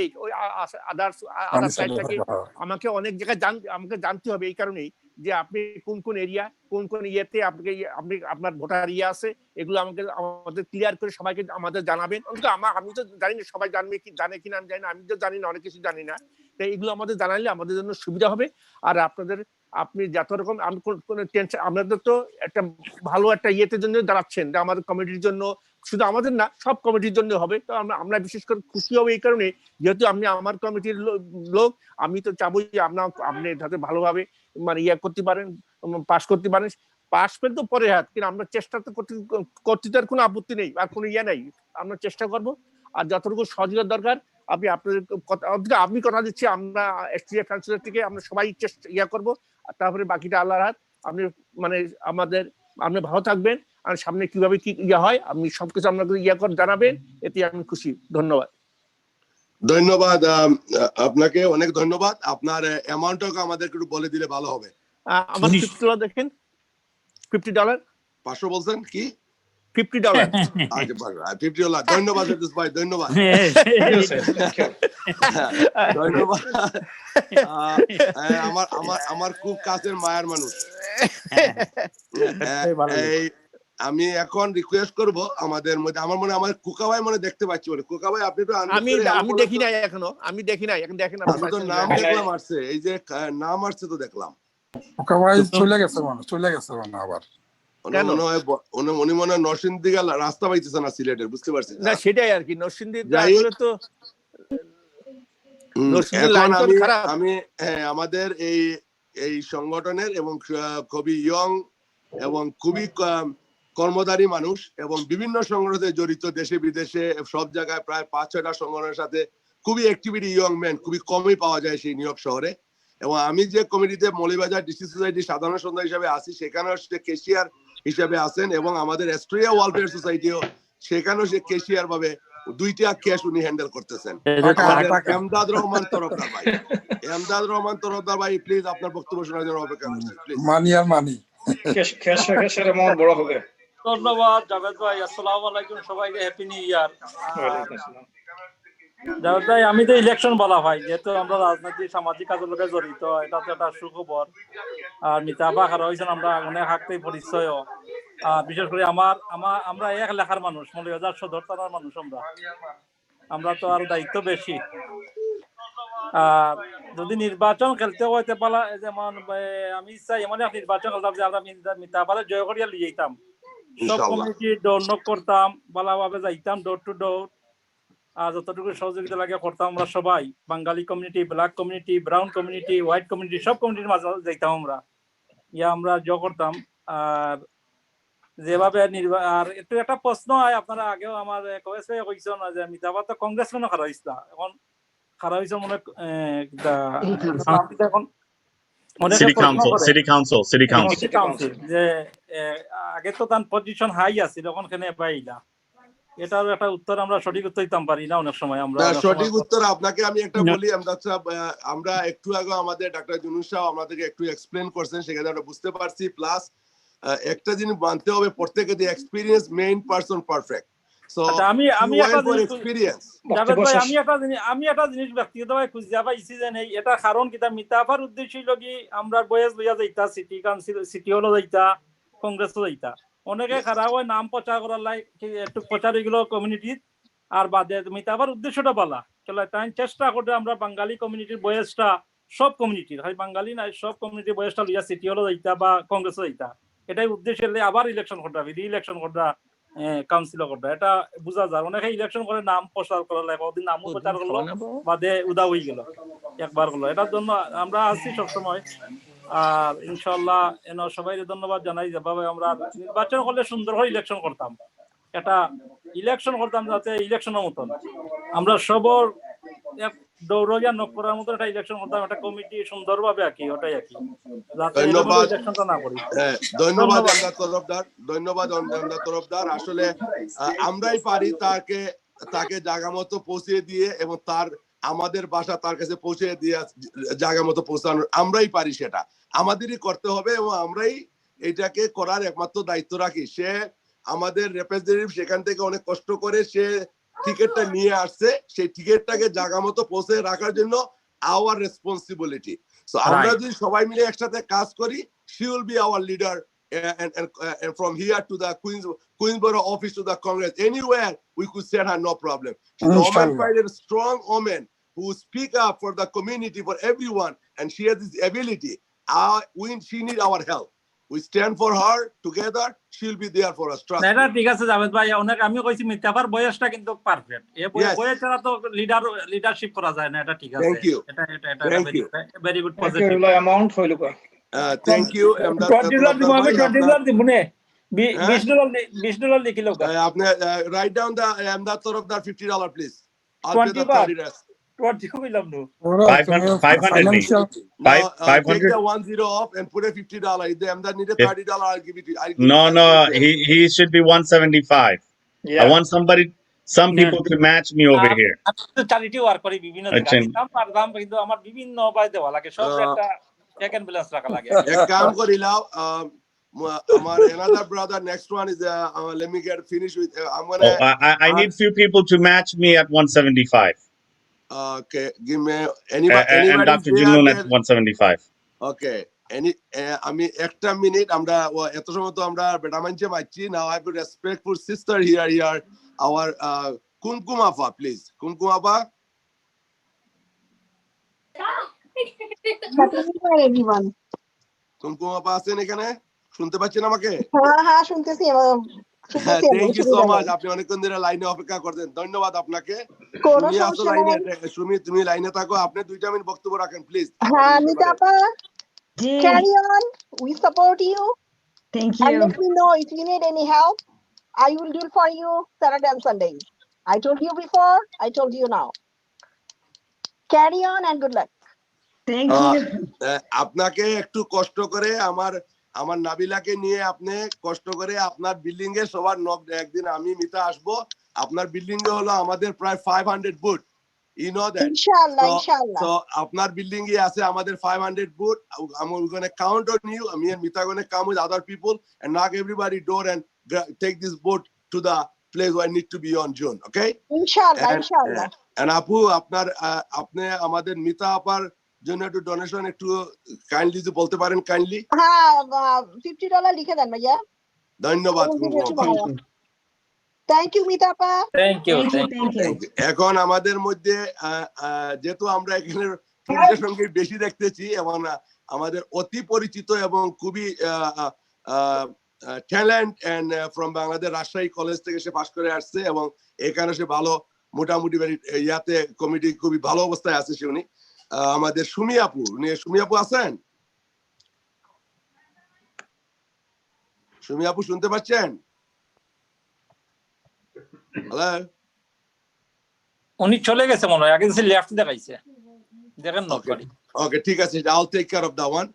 আদার সাইড থাকে। আমাকে অনেক জায়গায় আমাকে জানতে হবে। এই কারণেই যে আপনি কোন কোন এরিয়া, কোন কোন ইয়েতে আপনি আপনার ভোটার আছে, এগুলো আমাদের ক্লিয়ার করে সবাইকে আমাদের জানাবেন। অন্তত আমি তো জানি না সবাই জানে কিনা আমি জানি না, আমি তো জানি না, অনেক কিছু জানি না। তাই এগুলো আমাদের জানাইলে আমাদের জন্য সুবিধা হবে। আর আপনি যত রকম, কোনো টেনশন, আপনাদের তো একটা ভালো একটা ইয়েতে জন্য দাঁড়াচ্ছেন, আমাদের কমিটির জন্য, শুধু আমাদের না, সব কমিটির জন্য হবে। তো আমরা বিশেষ করে খুশি হব এই কারণে, যেহেতু আমি আমার কমিটির লোক, আমি তো চাবই যে আপনি যাতে ভালোভাবে মানে করতে পারেন, পাশ করতে পারেন। পাশ পেলে তো পরে হাত, কিন্তু আমরা চেষ্টা তো করতে তার কোনো আপত্তি নেই, আর কোনো নেই, আমরা চেষ্টা করব। আর যতটুকু সহযোগিতার দরকার আপনাদের আমি কথা দিচ্ছি, আমরা এসটিএফ ফ্যান্সের থেকে আমরা সবাই চেষ্টা করব। আর তারপরে বাকিটা আল্লাহর হাত। আপনি মানে আপনি ভালো থাকবেন, আর সামনে কিভাবে কি হয় আপনি সবকিছু আপনাকে জানাবেন, এতে আমি খুশি। ধন্যবাদ। ধন্যবাদ আপনাকে, অনেক ধন্যবাদ। আপনার অ্যামাউন্টটাকে আমাদেরকে একটু বলে দিলে ভালো হবে। আমার $50 দেখেন, $50 500 বলছেন কি? $50। আচ্ছা, $50। ধন্যবাদ সতীশ ভাই, ধন্যবাদ। ধন্যবাদ। আমার খুব কাছের মায়ের মানুষ। আমি এখন রিকোয়েস্ট করব আমাদের মধ্যে, আমার মনে আমার কুকা ভাই মনে দেখতে পাচ্ছি, বলে কুকা ভাই আপনি তো আমি দেখি নাই এখনো, আমি দেখি নাই এখন, দেখেন আমি তো নাম দেখলাম আসছে, এই যে নাম আসছে তো দেখলাম। কুকা ভাই চলে গেছে আবার। উনি মনে হয় নরসিংদী দিকে রাস্তা পাইতেছে না সিলেটের, বুঝতে পারছি না, সেটাই আর কি। নরসিংদী তো আমি আমাদের এই সংগঠনের এবং খুবই ইয়ং এবং খুবই কর্মধারী মানুষ এবং বিভিন্ন সংগঠনে জড়িত, দেশে বিদেশে সব জায়গায় প্রায় 5-6টা সংগঠনের সাথে খুবই অ্যাক্টিভিটি ইয়ং ম্যান খুবই কমই পাওয়া যায় সেই নিউ ইয়র্ক শহরে। এবং আমি যে কমিটিতে মৌলভীবাজার ডিস্ট্রিক্ট সোসাইটি সাধারণ সন্ধ্যা হিসাবে আছি, সেখানেও সে কেশিয়ার হিসাবে আছেন, এবং আমাদের অস্ট্রেলিয়া ওয়েলফেয়ার সোসাইটিও সেখানেও সে কেশিয়ার ভাবে 2টা কেস উনি হ্যান্ডেল করতেছেন। এমদাদ রহমান তরফদার ভাই প্লিজ আপনার বক্তব্য শোনার জন্য অপেক্ষা করছি। মানি বড় হবে। ধন্যবাদ জাভেদ ভাই। আসসালামু আলাইকুম সবাইকে, হ্যাপি নিউ ইয়ার। জাভেদ ভাই, আমি তো ইলেকশন বলা ভাই, যেহেতু আমরা রাজনীতি সামাজিক কাজের লোকে জড়িত, এটা তো একটা সুখবর। আর মিতাবা খারা হয়েছেন, আমরা অনেক হাঁকতেই পরিচয়। বিশেষ করে আমরা এক লেখার মানুষ, মৌলভীবাজার সদর থানার মানুষ, আমরা তো আর দায়িত্ব বেশি। আর যদি নির্বাচন খেলতে হইতে পারা, যেমন আমি চাই এমন এক নির্বাচন খেলতাম যে আমরা মিতাবারে জয় করিয়া লিয়ে যেতাম, সব কমিটি ডোর নক করতাম, ভালোভাবে যাইতাম ডোর টু ডোর, আর যতটুকু সহযোগিতা লাগে করতাম আমরা সবাই, Bengali community, black community, brown community, white community, সব কমিউনিটির মাঝে যাইতাম আমরা জয় করতাম। আর যেভাবে আর একটু একটা প্রশ্ন হয়, আপনারা আগেও আমার কইছেন যে মিতাবা তো কংগ্রেসম্যানও খারাপ হয়েছিল, এখন খারাপ হয়েছে মনে এখন যে আগে তো তার পজিশন হাই আছিল, এখন কেন পাইলা? এটার একটা উত্তর আমরা সঠিক উত্তর দিতে পারি না অনেক সময়। আমরা সঠিক উত্তর আপনাকে আমি একটা বলি, আমরা একটু আগে আমাদের ডাক্তার জুনুস সাহেব আমাদেরকে একটু এক্সপ্লেন করছেন, সেখানে আমরা বুঝতে পারছি। প্লাস একটা জিনিস মানতে হবে, প্রত্যেকে দি এক্সপেরিয়েন্স মেইন পারসন পারফেক্ট। আমি একটা জিনিস ব্যক্তিগতভাবে খুঁজে পাইছি যে এটা কারণ কিতা, মিতাফার উদ্দেশ্য হইল কি আমরা বয়স লইয়া যাইতা, সিটি কাউন্সিল, সিটি হলও যাইতা, কংগ্রেসও যাইতা, অনেকে খারাপ হয় নাম প্রচার করার লাই একটু প্রচার এগুলো কমিউনিটির। আর বাদে মিতাফার উদ্দেশ্যটা বলা চলে, তাই চেষ্টা করতে আমরা বাঙালি কমিউনিটির বয়সটা, সব কমিউনিটির, হয় বাঙালি নাই সব কমিউনিটির বয়সটা লইয়া সিটি হলও যাইতা বা কংগ্রেসও যাইতা, এটাই উদ্দেশ্য। আবার ইলেকশন করতে হবে, রি-ইলেকশন করতে, কাউন্সিলর করতে, এটা বোঝা যায়। অনেকে ইলেকশন করে নাম প্রচার করার লাগে, ওদিন নামও প্রচার করলো বাদে উদা হয়ে গেল একবার হলো। এটার জন্য আমরা আছি সবসময়। আর ইনশাল্লাহ সবাই ধন্যবাদ জানাই, যেভাবে আমরা নির্বাচন করলে সুন্দর করে ইলেকশন করতাম, এটা ইলেকশন করতাম যাতে ইলেকশনের মতন আমরা সবর দৌড়িয়া নক করার মতো একটা ইলেকশন করতাম, একটা কমিটি সুন্দরভাবে আঁকি, ওটাই আঁকি, যাতে ইলেকশনটা না করি। ধন্যবাদ আমদাদ তরফদার। আসলে আমরাই পারি তাকে জায়গা মতো পৌঁছে দিয়ে, এবং আমাদের বাসা তার কাছে পৌঁছে দিয়ে জায়গা মতো পৌঁছানোর আমরাই পারি, সেটা আমাদেরই করতে হবে, এবং আমরাই এটাকে করার একমাত্র দায়িত্ব রাখি। সে আমাদের রিপ্রেজেন্টেটিভ, সেখান থেকে অনেক কষ্ট করে সে টিকিটটা নিয়ে আসছে, সেই টিকিটটাকে জায়গা মতো পৌঁছে রাখার জন্য আওয়ার রেসপন্সিবিলিটি। সো আমরা যদি সবাই মিলে একসাথে কাজ করি, she will be our leader, and from here to the Queensboro office to the Congress, anywhere we could send her, no problem. She's a woman, a strong woman who speak up for the community, for everyone, and she has this ability. She need our help. we stand for her together. She'll be there for us. Trust না, এটা me. ঠিক আছে জাভেদ ভাই, অনেক আমি কইছি মিতাফার বয়সটা কিন্তু পারফেক্ট। এই Yes. বয়স ছাড়া তো লিডারশিপ করা যায় না, এটা ঠিক আছে। Thank you. এটা Thank you. Very good Thank you, positive. amount হইল কা Thank you. Amdad 20 ডলার দিব, আমি 20 ডলার দিব নে, হ্যাঁ? 20 ডলার লিখিলো কা, আপনি write down the Amdad Tarafdar $50 please. I'll pay the 20 30 rest. 20 কইলাম no. Alright, 500 me. financial Now, take 500. the 10 off and put a $50. If the Amdad needed If- $30, I'll give it to you. I'll give No, it no, back to you. he should be 175. I want some Yeah. people to match me over here. আমি তো charity work করি বিভিন্ন জায়গায়, আচ্ছা। আমি দাম পারদাম, কিন্তু আমার বিভিন্ন উপায় দেওয়া লাগে, সব একটা চেক এন্ড ব্যালেন্স রাখা লাগে। এক কাম করিলাও, আমার another brother, next one is let me get finished with I'm Oh, gonna I need few people to match me at 175. okay, give me anybody And Dr. Jinlun at 175. okay, আমি একটা minute, আমরা এত সময় তো আমরা বেটা মানছে মারছি। Now I have a respectful sister here our Kumkumafa, please. Kumkumafa. everyone. Kumkumafa আছেন এখানে? শুনতে পাচ্ছেন আমাকে? হ্যাঁ শুনতেছি। Thank you so much. আপনি অনেকক্ষণ ধরে লাইনে অপেক্ষা করতেন, ধন্যবাদ আপনাকে। কোনো তুমি আসো সমস্যা লাইনে, নাই। সুমি তুমি লাইনে থাকো, আপনি 2 মিনিট বক্তব্য রাখেন প্লিজ। হ্যাঁ মিতাপা, carry on, we support you. Thank And you. let me know if you need any help. I will do for you Saturday and Sundays. I told you before, I told you now. Carry on and good luck. Thank you. আপনাকে একটু কষ্ট করে আমার নাবিলাকে নিয়ে আপনি কষ্ট করে আপনার বিল্ডিং এ সবার একদিন আমি মিতা আসবো। আপনার বিল্ডিং এ হলো আমাদের প্রায় 500 foot, you know that. Inshallah, inshallah. So আপনার বিল্ডিং এ আছে আমাদের 500 foot. I'm going to count on you. Me and Mita going to come with other people and knock everybody door and take this boat to the place where I need to be on June, okay? Inshallah, inshallah. And আপু আপনি আমাদের মিতা আপার জন্য একটু donation একটু kindly যদি বলতে পারেন kindly. হ্যাঁ $50 লিখে দেন ভাইয়া। ধন্যবাদ। থ্যাংক ইউ মিতাপা। Thank you. এখন আমাদের মধ্যে যেহেতু আমরা এখানে পুরুষের সঙ্গে বেশি দেখতেছি এবং আমাদের অতি পরিচিত এবং খুবই talent and from Bangladesh Rajshahi college থেকে সে পাশ করে আসছে এবং এখানে সে ভালো মোটামুটি ইয়াতে কমিটি খুবই ভালো অবস্থায় আছে সে। উনি আমাদের সুমি আপু আছেন? সুমি আপু শুনতে পাচ্ছেন? হ্যালো, উনি চলে গেছে মনে হয়, আগে লেফট দেখাইছে, দেখেন নোট করি। ওকে ঠিক আছে, I'll take care of that one.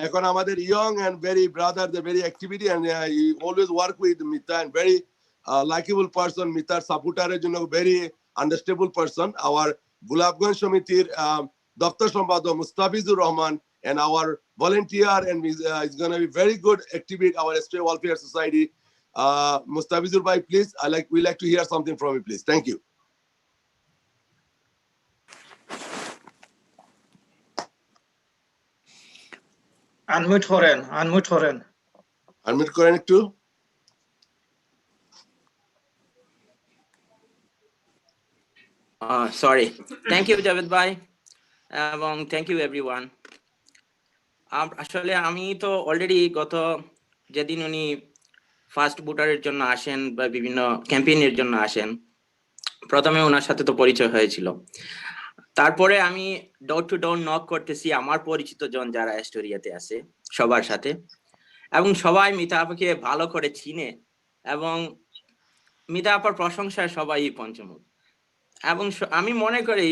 এখন আমাদের young and very brother, the very activity and he always work with Mita and very likable person. Mita supporter এর জন্য very understandable person. Our Gulabganj Shamitir Daftar Sambadok Mustafizur Rahman and our volunteer and is going to be very good activity our State Welfare Society. Mustafizur bhai, please, we like to hear something from you, please. Thank you. Unmute করেন। Unmute করেন একটু। Sorry. Thank you, Javed bhai. এবং thank you everyone. আসলে আমি তো already গত যেদিন উনি ফার্স্ট ভোটারের জন্য আসেন বা বিভিন্ন ক্যাম্পেইনের জন্য আসেন, প্রথমে ওনার সাথে তো পরিচয় হয়েছিল। তারপরে আমি ডোর টু ডোর নক করতেছি আমার পরিচিত জন যারা অ্যাস্টোরিয়াতে আছে সবার সাথে, এবং সবাই মিতা আপাকে ভালো করে চিনে এবং মিতা আপার প্রশংসায় সবাই পঞ্চমুখ। এবং আমি মনে করি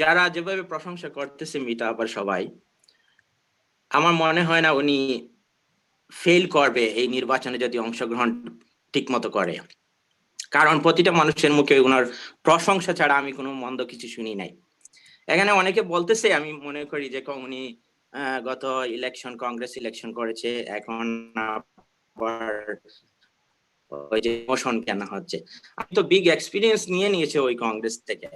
যারা যেভাবে প্রশংসা করতেছে মিতা আপার সবাই, আমার মনে হয় না উনি ফেল করবে এই নির্বাচনে যদি অংশগ্রহণ ঠিক মতো করে, কারণ প্রতিটা মানুষের মুখে ওনার প্রশংসা ছাড়া আমি কোনো মন্দ কিছু শুনি নাই। এখানে অনেকে বলতেছে, আমি মনে করি যে উনি গত ইলেকশন কংগ্রেস ইলেকশন করেছে, এখন ওই যে মোশন কেন হচ্ছে। আমি তো বিগ এক্সপিরিয়েন্স নিয়ে নিয়েছে ওই কংগ্রেস থেকে,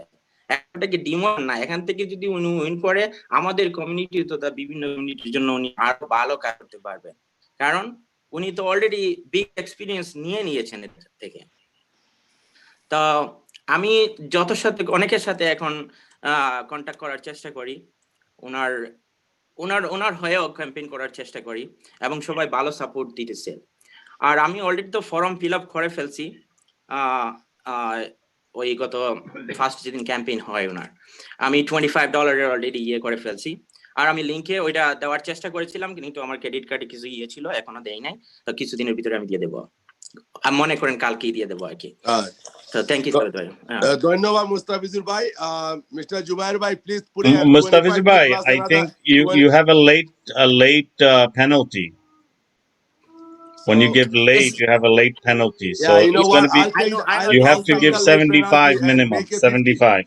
এটাকে ডিমোশন না, এখান থেকে যদি উনি উইন করে আমাদের কমিউনিটি তথা বিভিন্ন কমিউনিটির জন্য উনি আরো ভালো কাজ করতে পারবেন, কারণ উনি তো অলরেডি বিগ এক্সপিরিয়েন্স নিয়ে নিয়েছেন এর থেকে। তো আমি অনেকের সাথে এখন কন্ট্যাক্ট করার চেষ্টা করি, ওনার ওনার হয়েও ক্যাম্পেইন করার চেষ্টা করি এবং সবাই ভালো সাপোর্ট দিতেছে। আর আমি অলরেডি তো ফর্ম ফিল আপ করে ফেলছি ওই গত ফার্স্ট যেদিন ক্যাম্পেইন হয় ওনার, আমি $25 অলরেডি করে ফেলছি। আর আমি লিঙ্কে ওইটা দেওয়ার চেষ্টা করেছিলাম, কিন্তু আমার ক্রেডিট কার্ডে কিছু ছিল, এখনো দেই নাই, তো কিছুদিনের ভিতরে আমি দিয়ে দেবো। আমি মনে করেন কালকেই দিয়ে দেবো আর কি। থ্যাংক ইউ ভাই। ধন্যবাদ মুস্তাফিজুর ভাই। মিস্টার জুবাইর ভাই, please put Mustafizur bhai, I think you have a late penalty. When you give late, you have a late penalty. So you know it's what? going to be, you have to give 75 minimum, 75.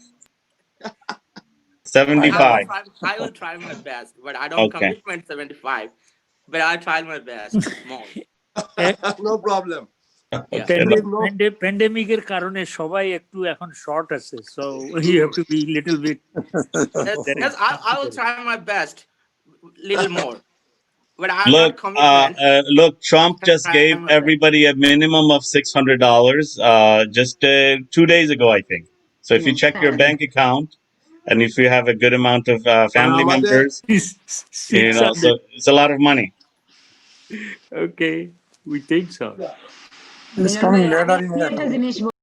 75. I will try my best, but I don't Okay. commitment 75, but I'll try my best more. No problem. প্যান্ডেমিকের কারণে সবাই একটু এখন short আছে, so you have to be little bit. I will try my best, little more. But I'm Look, not commitment. look, Trump just gave everybody a minimum of $600 just 2 days ago, I think. So if you check your bank account, and if you have a good amount of family members, you know, so it's a lot of money. Okay, we think so. It's coming later in